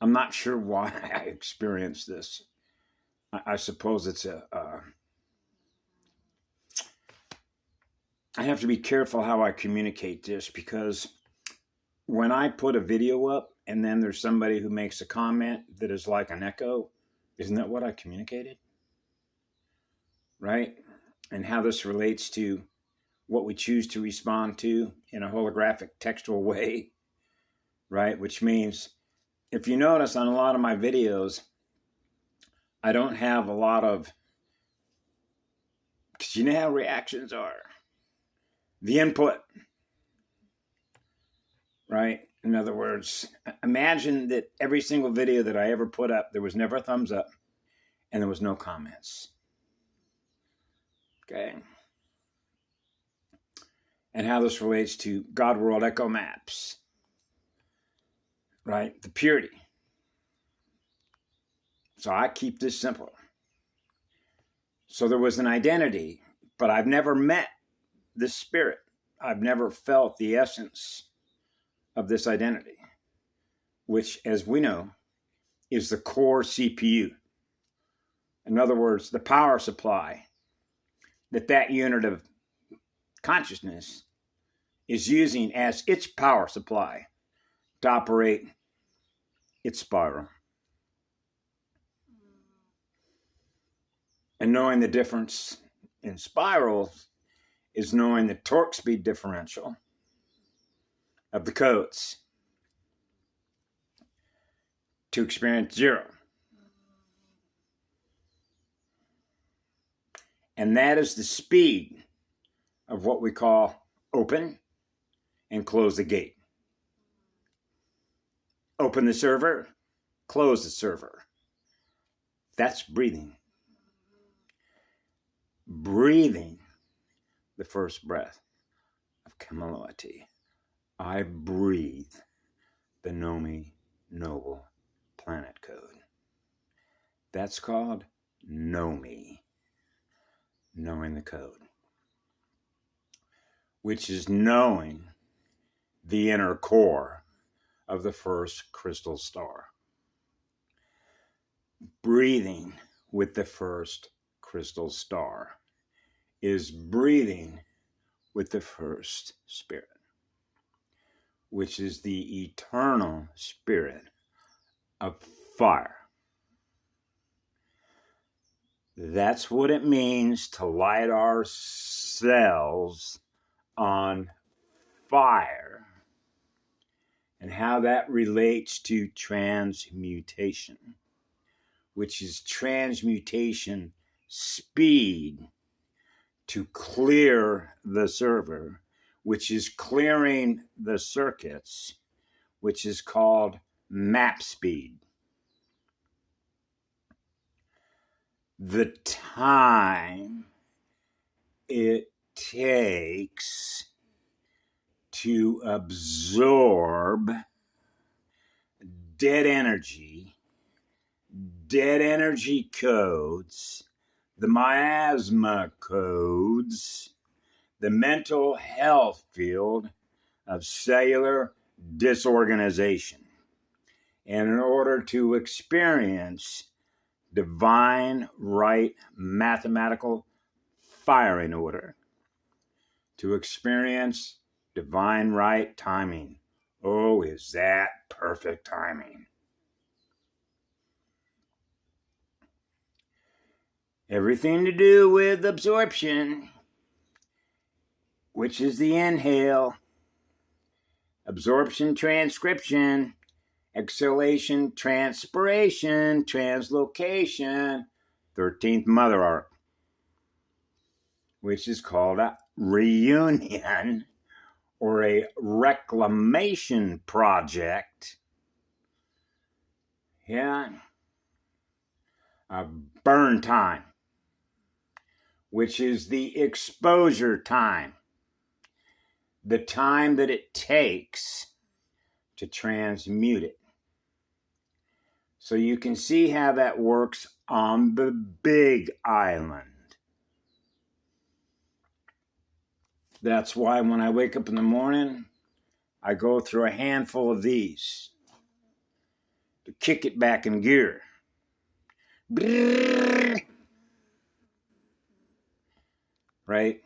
I'm not sure why I experienced this. I suppose it's I have to be careful how I communicate this, because when I put a video up and then there's somebody who makes a comment that is like an echo, isn't that what I communicated? Right? And how this relates to what we choose to respond to in a holographic textual way, right? Which means, if you notice on a lot of my videos, I don't have a lot of, because you know how reactions are. The input, right? In other words, imagine that every single video that I ever put up, there was never a thumbs up and there was no comments. Okay. And how this relates to God World Echo Maps, right? The purity. So I keep this simple. So there was an identity, but I've never met this spirit. I've never felt the essence of this identity, which, as we know, is the core CPU. In other words, the power supply that unit of consciousness is using as its power supply to operate its spiral. And knowing the difference in spirals is knowing the torque speed differential of the codes to experience zero. And that is the speed of what we call open and close the gate. Open the server, close the server. That's breathing. Breathing the first breath of Kamaluati. I breathe the Nomi Noble Planet Code. That's called Nomi, knowing the code, which is knowing the inner core of the first crystal star. Breathing with the first crystal star is breathing with the first spirit, which is the eternal spirit of fire. That's what it means to light ourselves on fire, and how that relates to transmutation, which is transmutation speed to clear the server, which is clearing the circuits, which is called map speed. The time it takes to absorb dead energy codes, the miasma codes, the mental health field of cellular disorganization, and in order to experience divine right mathematical firing order, to experience divine right timing. Oh, is that perfect timing? Everything to do with absorption, which is the inhale, absorption, transcription, exhalation, transpiration, translocation, 13th mother arc, which is called a reunion or a reclamation project. Yeah. A burn time, which is the exposure time, the time that it takes to transmute it. So you can see how that works on the big island. That's why when I wake up in the morning, I go through a handful of these. to kick it back in gear. Brrr. Right?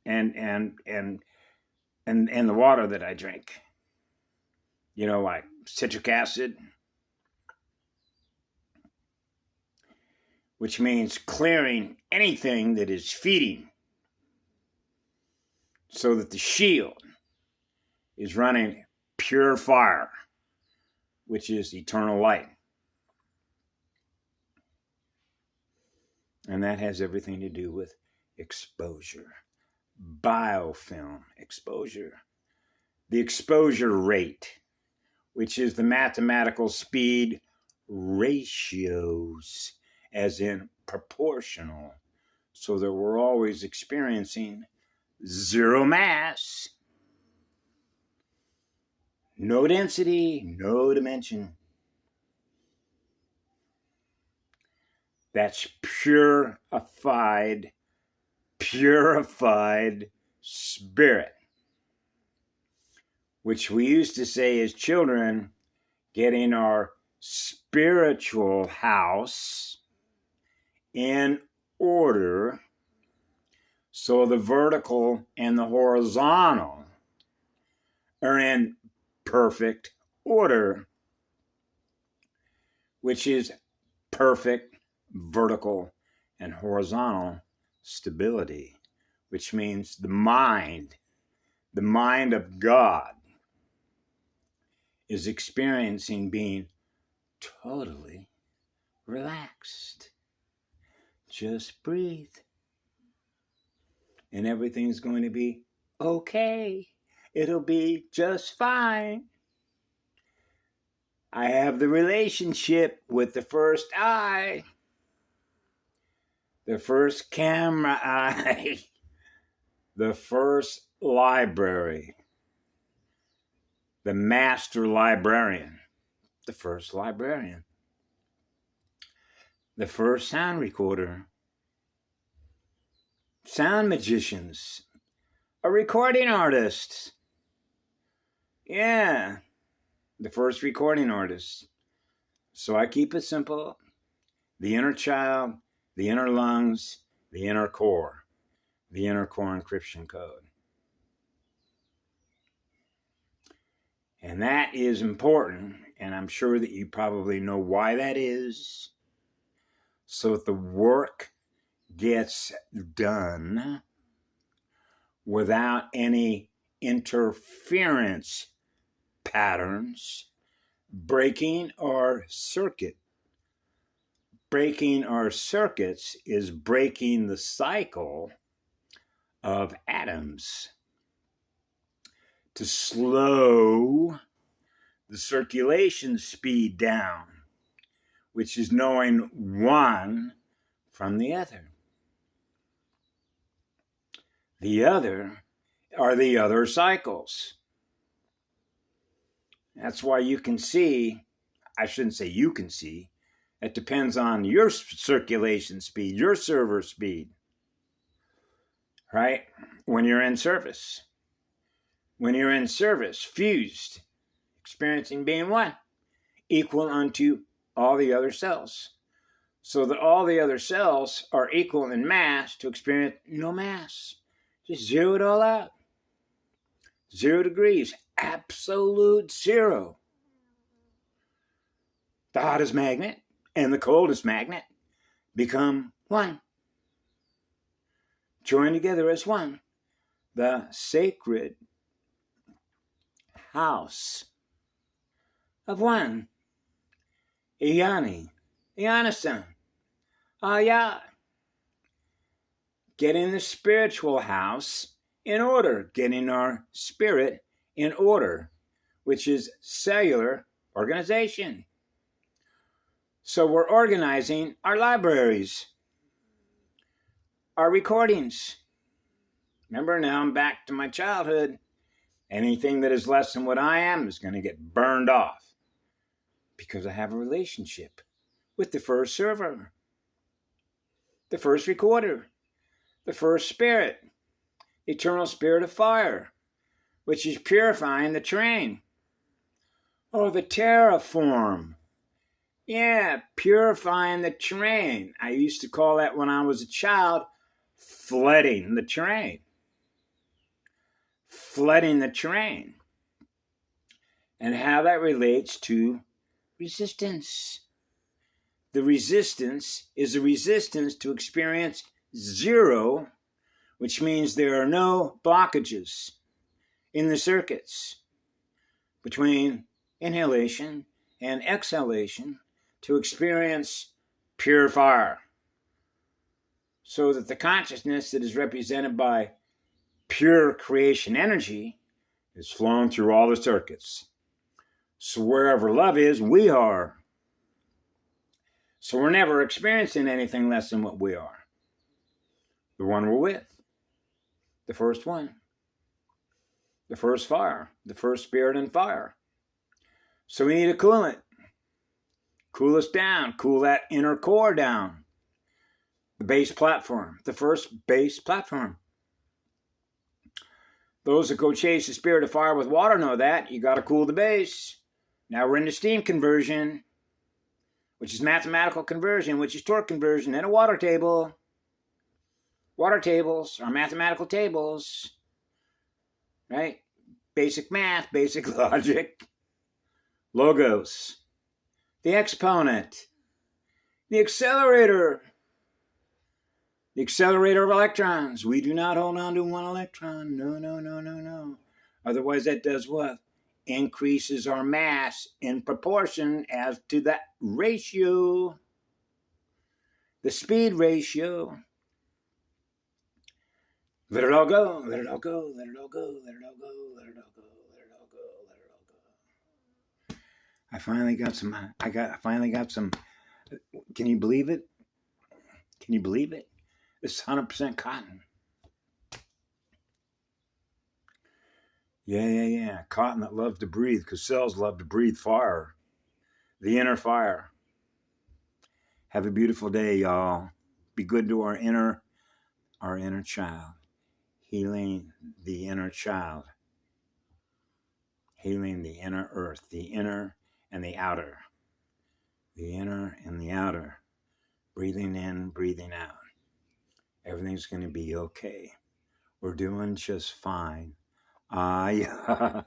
And the water that I drink, like citric acid, which means clearing anything that is feeding so that the shield is running pure fire, which is eternal light. And that has everything to do with exposure. Biofilm exposure. The exposure rate, which is the mathematical speed ratios, as in proportional, so that we're always experiencing zero mass, no density, no dimension. That's purified spirit, which we used to say as children, getting our spiritual house in order so the vertical and the horizontal are in perfect order, which is perfect vertical and horizontal stability, which means the mind of God is experiencing being totally relaxed. Just breathe. And everything's going to be okay. It'll be just fine. I have the relationship with the first eye, the first camera eye, the first library, the master librarian, the first librarian, the first sound recorder, sound magicians, a recording artist. Yeah, the first recording artist. So I keep it simple. The inner child, the inner lungs, the inner core encryption code. And that is important, and I'm sure that you probably know why that is. So that the work gets done without any interference patterns, breaking our circuit. Breaking our circuits is breaking the cycle of atoms to slow the circulation speed down, which is knowing one from the other. The other are the other cycles. That's why you can see, I shouldn't say you can see, it depends on your circulation speed, your server speed, right? When you're in service. When you're in service, fused, experiencing being one, equal unto all the other cells. So that all the other cells are equal in mass to experience no mass. Just zero it all out. 0 degrees, absolute zero. The hottest magnet and the coldest magnet become one. Join together as one. The sacred house of one. Iyani, Iyana-san, Aya. Getting the spiritual house in order, getting our spirit in order, which is cellular organization. So we're organizing our libraries, our recordings. Remember, now I'm back to my childhood. Anything that is less than what I am is going to get burned off because I have a relationship with the first server, the first recorder, the first spirit, eternal spirit of fire, which is purifying the terrain. Oh, the terraform. Yeah, purifying the terrain. I used to call that when I was a child, flooding the terrain. Flooding the terrain. And how that relates to resistance. The resistance is a resistance to experience zero, which means there are no blockages in the circuits between inhalation and exhalation to experience pure fire. So that the consciousness that is represented by pure creation energy is flowing through all the circuits. So wherever love is, we are. So we're never experiencing anything less than what we are. The one we're with. The first one. The first fire. The first spirit and fire. So we need to cool it. Cool us down. Cool that inner core down. The base platform. The first base platform. Those that go chase the spirit of fire with water know that. You got to cool the base. Now we're into steam conversion, which is mathematical conversion, which is torque conversion, and a water table. Water tables are mathematical tables, right? Basic math, basic logic. Logos. The exponent. The accelerator. The accelerator of electrons. We do not hold on to one electron. No, no, no, no, no. Otherwise, that does what? Increases our mass in proportion as to that ratio. The speed ratio. Let it all go. Let it all go. Let it all go. Let it all go. Let it all go. Let it all go. Let it all go. I finally got some. Can you believe it? Can you believe it? It's 100% cotton. Yeah. Cotton that loves to breathe, because cells love to breathe fire. The inner fire. Have a beautiful day, y'all. Be good to our inner child. Healing the inner child. Healing the inner earth. The inner and the outer. The inner and the outer. Breathing in, breathing out. Everything's going to be okay. We're doing just fine. Yeah.